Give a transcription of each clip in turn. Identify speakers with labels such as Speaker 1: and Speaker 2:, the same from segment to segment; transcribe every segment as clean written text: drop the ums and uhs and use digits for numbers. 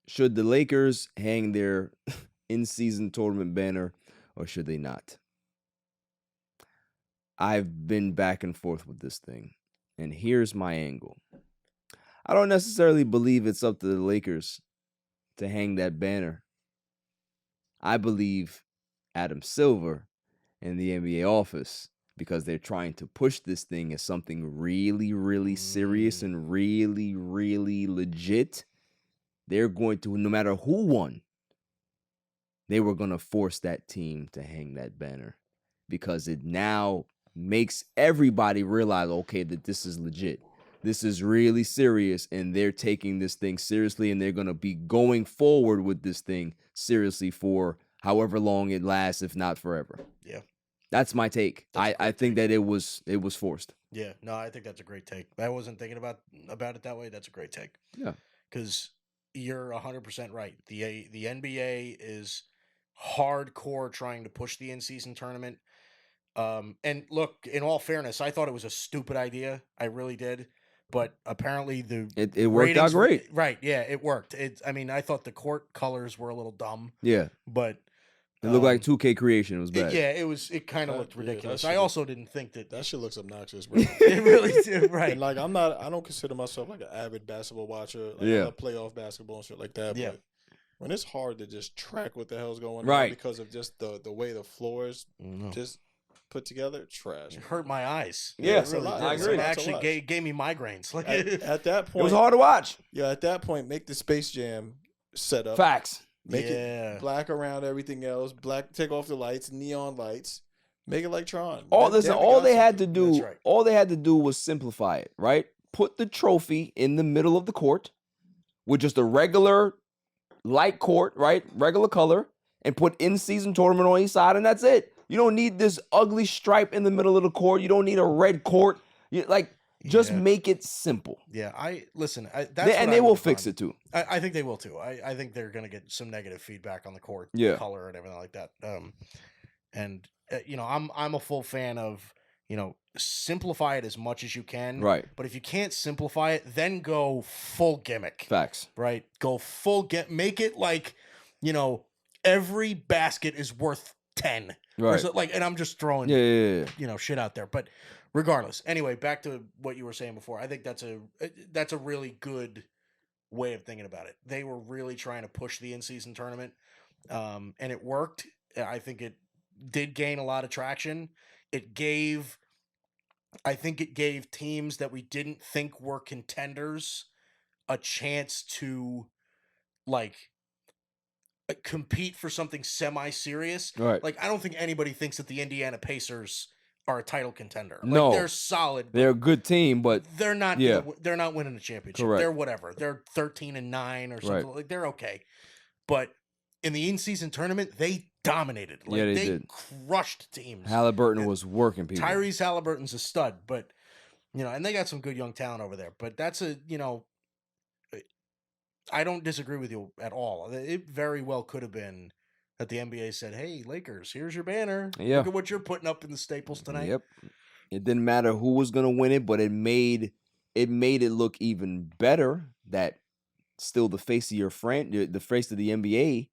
Speaker 1: Should the Lakers hang their in-season tournament banner or should they not? I've been back and forth with this thing, and here's my angle. I don't necessarily believe it's up to the Lakers to hang that banner. I believe Adam Silver and the NBA office, because they're trying to push this thing as something really, really serious and really, really legit. They're going to, no matter who won, they were going to force that team to hang that banner because it now makes everybody realize, okay, that this is legit. This is really serious, and they're taking this thing seriously, and they're going to be going forward with this thing seriously for however long it lasts, if not forever.
Speaker 2: Yeah.
Speaker 1: That's my take. I think that it was forced.
Speaker 2: Yeah, no, I think that's a great take. I wasn't thinking about it that way. That's a great take.
Speaker 1: Yeah.
Speaker 2: Because you're 100% right. The NBA is hardcore trying to push the in-season tournament. And look, in all fairness, I thought it was a stupid idea. I really did. But apparently
Speaker 1: it worked out great.
Speaker 2: Right, yeah, it worked. I mean, I thought the court colors were a little dumb.
Speaker 1: Yeah.
Speaker 2: But
Speaker 1: it looked like 2K creation. It was bad.
Speaker 2: It kind of looked ridiculous. I also didn't think that
Speaker 3: shit looks obnoxious, bro.
Speaker 2: It really did, right.
Speaker 3: And like I don't consider myself like an avid basketball watcher. Like, I love playoff basketball and shit like that. Yeah. But when it's hard to just track what the hell's going on because of just the way the floor is just put together, trash.
Speaker 2: It hurt my eyes.
Speaker 1: Yeah,
Speaker 2: really
Speaker 1: I agree.
Speaker 2: It actually gave me migraines. Like
Speaker 3: at that point,
Speaker 1: it was hard to watch.
Speaker 3: Yeah, at that point, make the Space Jam setup.
Speaker 1: Facts.
Speaker 3: Make it black around everything else. Black. Take off the lights, neon lights. Make it like Tron.
Speaker 1: All they had to do was simplify it. Right. Put the trophy in the middle of the court with just a regular light court, right? Regular color, and put in-season tournament on each side, and that's it. You don't need this ugly stripe in the middle of the court. You don't need a red court. Just make it simple.
Speaker 2: Yeah,
Speaker 1: they will fix it too.
Speaker 2: I think they will too. I think they're going to get some negative feedback on the court color and everything like that. I'm a full fan of, simplify it as much as you can.
Speaker 1: Right.
Speaker 2: But if you can't simplify it, then go full gimmick.
Speaker 1: Facts.
Speaker 2: Right. Go full make it like, every basket is worth 10.
Speaker 1: Right.
Speaker 2: So, and I'm just throwing shit out there. But regardless, anyway, back to what you were saying before. I think that's a really good way of thinking about it. They were really trying to push the in-season tournament, and it worked. I think it did gain a lot of traction. I think it gave teams that we didn't think were contenders a chance to, compete for something semi-serious.
Speaker 1: Right.
Speaker 2: I don't think anybody thinks that the Indiana Pacers are a title contender.
Speaker 1: No,
Speaker 2: they're solid.
Speaker 1: They're a good team, but
Speaker 2: they're not. They're not winning a championship.
Speaker 1: Correct.
Speaker 2: They're whatever. They're 13-9 or something.
Speaker 1: Right.
Speaker 2: They're okay. But in the in-season tournament, they dominated.
Speaker 1: They
Speaker 2: did. Crushed teams.
Speaker 1: Halliburton was working people.
Speaker 2: Tyrese Halliburton's a stud, but and they got some good young talent over there. But that's I don't disagree with you at all. It very well could have been that the NBA said, "Hey, Lakers, here's your banner.
Speaker 1: Yeah.
Speaker 2: Look at what you're putting up in the Staples tonight."
Speaker 1: Yep. It didn't matter who was going to win it, but it made it look even better that still the face of your the face of the NBA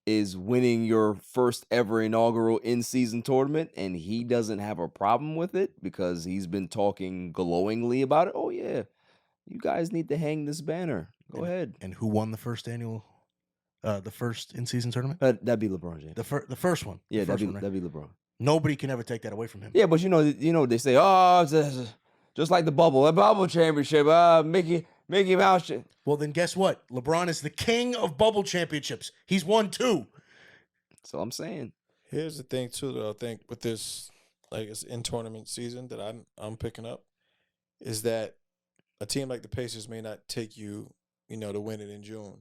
Speaker 1: is winning your first ever inaugural in-season tournament, and he doesn't have a problem with it because he's been talking glowingly about it. Oh yeah, you guys need to hang this banner. Go ahead.
Speaker 2: And who won the first annual, the first in-season tournament?
Speaker 1: That'd be LeBron James.
Speaker 2: The first one.
Speaker 1: Yeah,
Speaker 2: that'd
Speaker 1: be LeBron.
Speaker 2: Nobody can ever take that away from him.
Speaker 1: Yeah, but they say, oh, it's just like the bubble championship. Mickey Mouse shit.
Speaker 2: Well, then guess what? LeBron is the king of bubble championships. He's won 2.
Speaker 1: That's all I'm saying.
Speaker 3: Here's the thing too, that I think with this, it's in tournament season that I'm picking up, is that a team like the Pacers may not take you, to win it in June.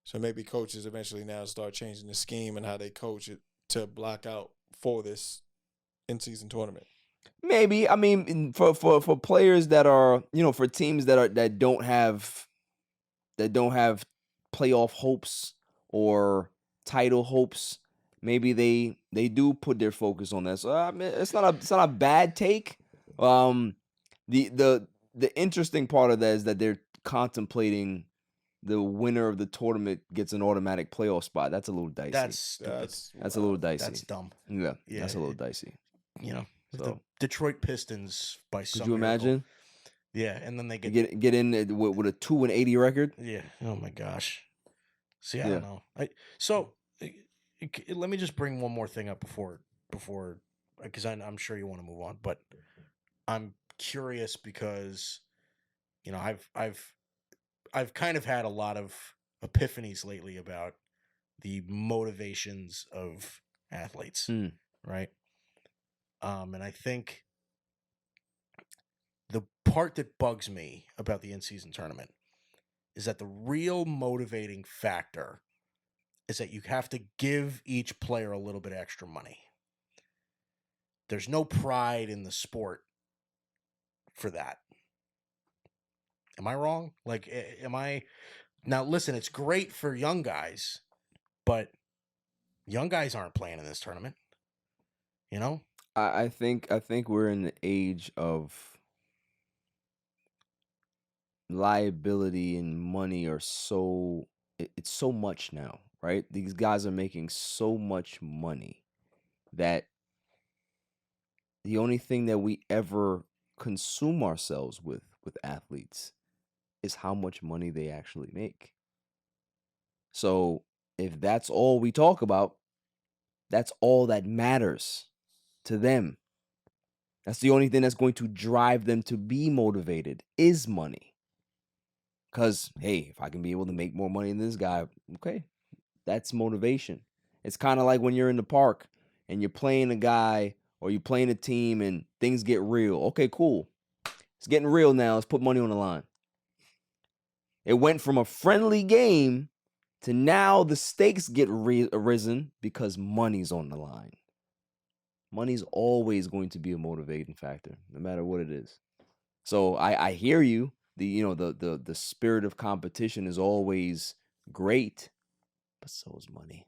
Speaker 3: So maybe coaches eventually now start changing the scheme and how they coach it to block out for this in-season tournament.
Speaker 1: Maybe. I mean, for players that are, for teams that don't have playoff hopes or title hopes, maybe they do put their focus on that. So I mean, it's not a bad take. The interesting part of that is that they're contemplating the winner of the tournament gets an automatic playoff spot. That's a little dicey.
Speaker 2: That's stupid.
Speaker 1: That's a little dicey.
Speaker 2: That's dumb.
Speaker 1: Yeah, that's a little dicey.
Speaker 2: You know, the
Speaker 1: So
Speaker 2: Detroit Pistons by some
Speaker 1: could you
Speaker 2: miracle-
Speaker 1: imagine?
Speaker 2: Yeah, and then they
Speaker 1: get in with a 2-80 record.
Speaker 2: Yeah. Oh my gosh. See, I don't know. Let me just bring one more thing up before because I'm sure you want to move on, but I'm curious because I've kind of had a lot of epiphanies lately about the motivations of athletes, right? And I think the part that bugs me about the in-season tournament is that the real motivating factor is that you have to give each player a little bit extra money. There's no pride in the sport for that. Am I wrong? Like, am I... Now, listen, it's great for young guys, but young guys aren't playing in this tournament. You know?
Speaker 1: I think we're in the age of liability and money are so... It's so much now, right? These guys are making so much money that the only thing that we ever consume ourselves with athletes is how much money they actually make. So if that's all we talk about, that's all that matters to them. That's the only thing that's going to drive them to be motivated is money. Because, hey, if I can be able to make more money than this guy, okay, that's motivation. It's kind of like when you're in the park and you're playing a guy or you're playing a team and things get real. Okay, cool. It's getting real now. Let's put money on the line. It went from a friendly game to now the stakes get risen because money's on the line. Money's always going to be a motivating factor, no matter what it is. So I hear you. The spirit of competition is always great, but so is money.